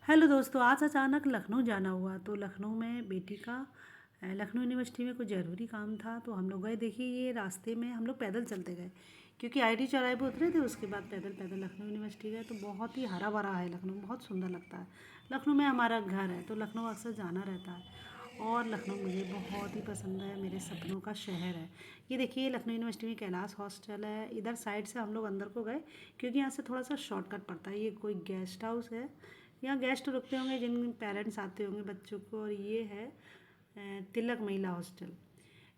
Hello दोस्तों, आज अचानक लखनऊ जाना हुआ तो लखनऊ में बेटी का लखनऊ यूनिवर्सिटी में कुछ ज़रूरी काम था तो हम लोग गए। देखिए ये रास्ते में हम लोग पैदल चलते गए क्योंकि आईटी चौराहे पे उतरे थे। उसके बाद पैदल पैदल लखनऊ यूनिवर्सिटी गए तो बहुत ही हरा भरा है लखनऊ, बहुत सुंदर लगता है। लखनऊ में हमारा घर है तो लखनऊ अक्सर जाना रहता है और लखनऊ मुझे बहुत ही पसंद है, मेरे सपनों का शहर है। ये देखिए लखनऊ यूनिवर्सिटी में कैलाश हॉस्टल है। इधर साइड से हम लोग अंदर को गए क्योंकि यहाँ से थोड़ा सा शॉर्टकट पड़ता है। ये कोई गेस्ट हाउस है, यहाँ गेस्ट रुकते होंगे जिन पेरेंट्स आते होंगे बच्चों को। और ये है तिलक महिला हॉस्टल।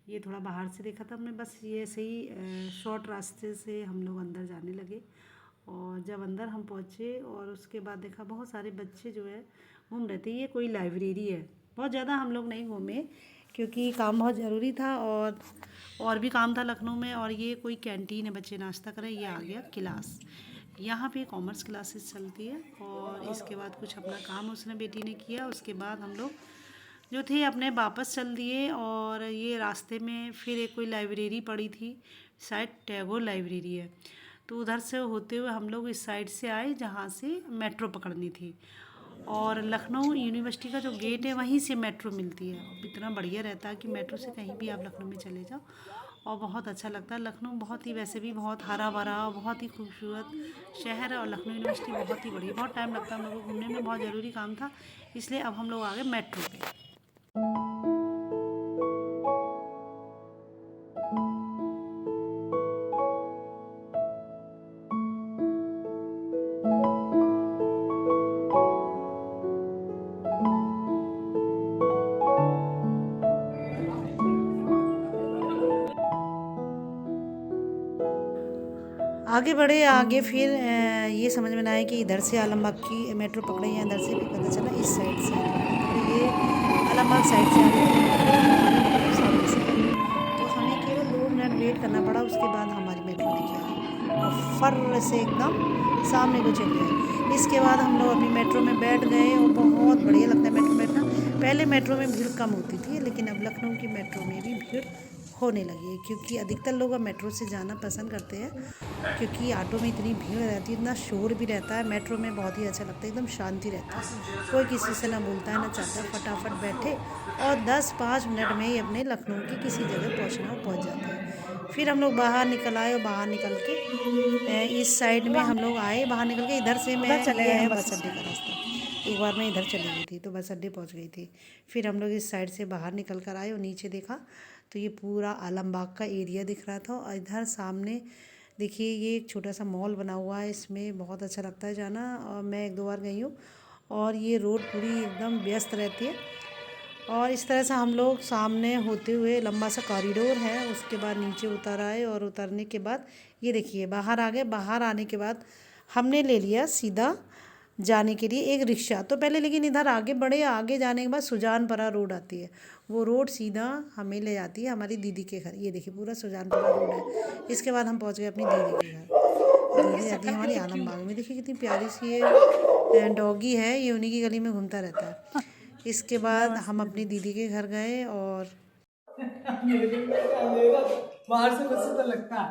ये थोड़ा बाहर से देखा था हमने, बस ये सही शॉर्ट रास्ते से हम लोग अंदर जाने लगे। और जब अंदर हम पहुँचे और उसके बाद देखा बहुत सारे बच्चे जो है घूम रहे थे। ये कोई लाइब्रेरी है। बहुत ज़्यादा हम लोग नहीं घूमे क्योंकि काम बहुत ज़रूरी था और भी काम था लखनऊ में। और ये कोई कैंटीन है, बच्चे नाश्ता करें। ये आ गया क्लास, यहाँ पे कॉमर्स क्लासेस चलती है। और इसके बाद कुछ अपना काम उसने बेटी ने किया। उसके बाद हम लोग जो थे अपने वापस चल दिए। और ये रास्ते में फिर एक कोई लाइब्रेरी पड़ी थी, शायद टैगोर लाइब्रेरी है। तो उधर से होते हुए हम लोग इस साइड से आए जहाँ से मेट्रो पकड़नी थी। और लखनऊ यूनिवर्सिटी का जो गेट है वहीं से मेट्रो मिलती है। अब इतना बढ़िया रहता है कि मेट्रो से कहीं भी आप लखनऊ में चले जाओ और बहुत अच्छा लगता है। लखनऊ बहुत ही वैसे भी बहुत हरा भरा और बहुत ही खूबसूरत शहर है। और लखनऊ यूनिवर्सिटी बहुत ही बड़ी, बहुत टाइम लगता है हम लोग को घूमने में, बहुत ज़रूरी काम था इसलिए अब हम लोग आ गए मेट्रो पे। आगे बढ़े आगे फिर ये समझ में ना आया कि इधर से आलमबाग की मेट्रो पकड़े या इधर से, भी पता चला इस साइड से। तो ये आलमबाग साइड से आ रही थी मेट्रो, हमारी मेट्रो सामने से आई तो हमें केवल 2 मिनट वेट करना पड़ा। उसके बाद हमारी मेट्रो दिखी आगे और फर्र से एकदम सामने को चली आई। इसके बाद हम लोग अपनी मेट्रो में बैठ गए और बहुत बढ़िया लगता है मेट्रो में बैठना। पहले मेट्रो में भीड़ कम होती थी लेकिन अब लखनऊ की मेट्रो में भी भीड़ होने लगी है क्योंकि अधिकतर लोग अब मेट्रो से जाना पसंद करते हैं क्योंकि ऑटो में इतनी भीड़ रहती है, इतना शोर भी रहता है। मेट्रो में बहुत ही अच्छा लगता है, एकदम शांति रहती है, कोई किसी से ना बोलता है ना चाहता है। फटाफट बैठे और 10-5 मिनट में ही अपने लखनऊ की किसी जगह पहुंचना हो पहुंच जाते हैं। फिर हम लोग बाहर निकल आए और बाहर निकल के इस साइड में हम लोग आए। बाहर निकल के इधर से मैं, ये है बस अड्डे का रास्ता। एक बार मैं इधर चली गई थी तो बस अड्डे पहुंच गई थी। फिर हम लोग इस साइड से बाहर निकल कर आए और नीचे देखा तो ये पूरा आलमबाग का एरिया दिख रहा था। और इधर सामने देखिए ये एक छोटा सा मॉल बना हुआ है, इसमें बहुत अच्छा लगता है जाना। और मैं 1-2 बार गई हूँ। और ये रोड पूरी एकदम व्यस्त रहती है। और इस तरह से हम लोग सामने होते हुए, लंबा सा कॉरिडोर है, उसके बाद नीचे उतर आए। और उतरने के बाद ये देखिए बाहर आ गए। बाहर आने के बाद हमने ले लिया सीधा जाने के लिए एक रिक्शा। तो पहले लेकिन इधर आगे बढ़े, आगे जाने के बाद सुजानपुरा रोड आती है, वो रोड सीधा हमें ले जाती है हमारी दीदी के घर। ये देखिए पूरा सुजानपुरा रोड है। इसके बाद हम पहुंच गए अपनी दीदी के घर। दीदी रहती है हमारी आलमबाग में। देखिए कितनी प्यारी सी ये डॉगी है, ये उन्हीं की गली में घूमता रहता है। इसके बाद हम अपनी दीदी के घर गए और बाहर से मुझसे तो लगता है।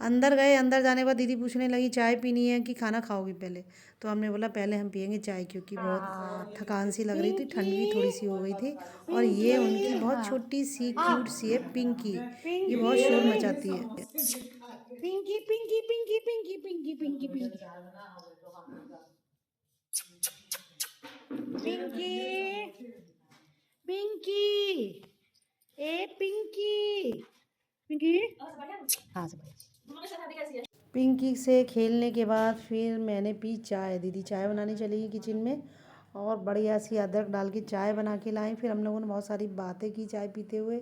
अंदर गए। अंदर जाने के बाद दीदी पूछने लगी चाय पीनी है कि खाना खाओगी पहले। तो हमने बोला पहले हम पियेंगे चाय क्योंकि बहुत थकान सी लग रही थी, ठंड भी थोड़ी सी हो गई थी। और ये उनकी बहुत छोटी सी क्यूट सी है पिंकी, ये बहुत शोर मचाती है। पिंकी पिंकी पिंकी पिंकी पिंकी पिंकी पिंकी पिंकी पिंकी ए पिंकी पिंकी। हाँ सब पिंकी से खेलने के बाद फिर मैंने पी चाय। दीदी चाय बनाने चली गई किचन में और बढ़िया सी अदरक डाल के चाय बना के लाई। फिर हम लोगों ने बहुत सारी बातें की चाय पीते हुए।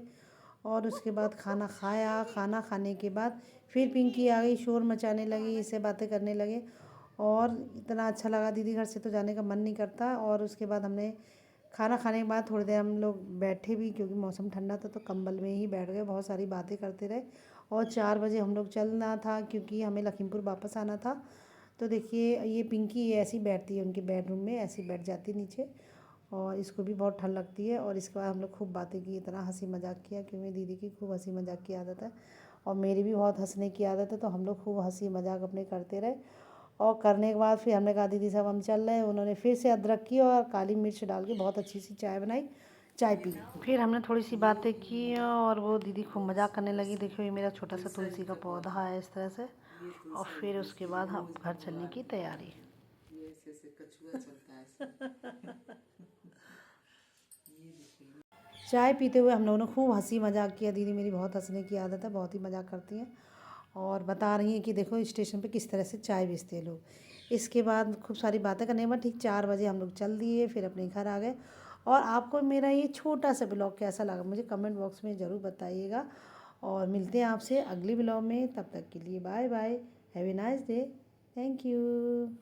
और उसके बाद खाना खाया। खाना खाने के बाद फिर पिंकी आ गई, शोर मचाने लगी, इससे बातें करने लगे। और इतना अच्छा लगा, दीदी घर से तो जाने का मन नहीं करता। और उसके बाद हमने खाना खाने के बाद थोड़ी देर हम लोग बैठे भी क्योंकि मौसम ठंडा था तो कंबल में ही बैठ गए, बहुत सारी बातें करते रहे। और 4 बजे हम लोग चलना था क्योंकि हमें लखीमपुर वापस आना था। तो देखिए ये पिंकी ऐसी बैठती है उनके बेडरूम में, ऐसी बैठ जाती है नीचे और इसको भी बहुत ठंड लगती है। और इसके बाद हम लोग खूब बातें की, इतना हंसी मजाक किया क्योंकि दीदी की खूब हंसी मजाक की आदत है और मेरी भी बहुत हंसने की आदत है। तो हम लोग खूब हंसी मजाक अपने करते रहे। और करने के बाद फिर हमने कहा दीदी साहब हम चल रहे हैं। उन्होंने फिर से अदरक की और काली मिर्च डाल के बहुत अच्छी सी चाय बनाई, चाय पी। फिर हमने थोड़ी सी बातें की और वो दीदी खूब मजाक करने लगी। देखो ये मेरा छोटा सा तुलसी का पौधा है इस तरह से। और फिर उसके बाद हम घर चलने की तैयारी। कछुआ चलता है। चाय पीते हुए हम लोगों ने खूब हंसी मजाक किया। दीदी मेरी बहुत हंसने की आदत है, बहुत ही मजाक करती हैं। और बता रही हैं कि देखो स्टेशन पे किस तरह से चाय बेचते हैं लोग। इसके बाद खूब सारी बातें करने के बाद ठीक 4 बजे हम लोग चल दिए, फिर अपने घर आ गए। और आपको मेरा ये छोटा सा ब्लॉग कैसा लगा मुझे कमेंट बॉक्स में ज़रूर बताइएगा। और मिलते हैं आपसे अगली ब्लॉग में, तब तक के लिए bye bye, have a nice day, thank you.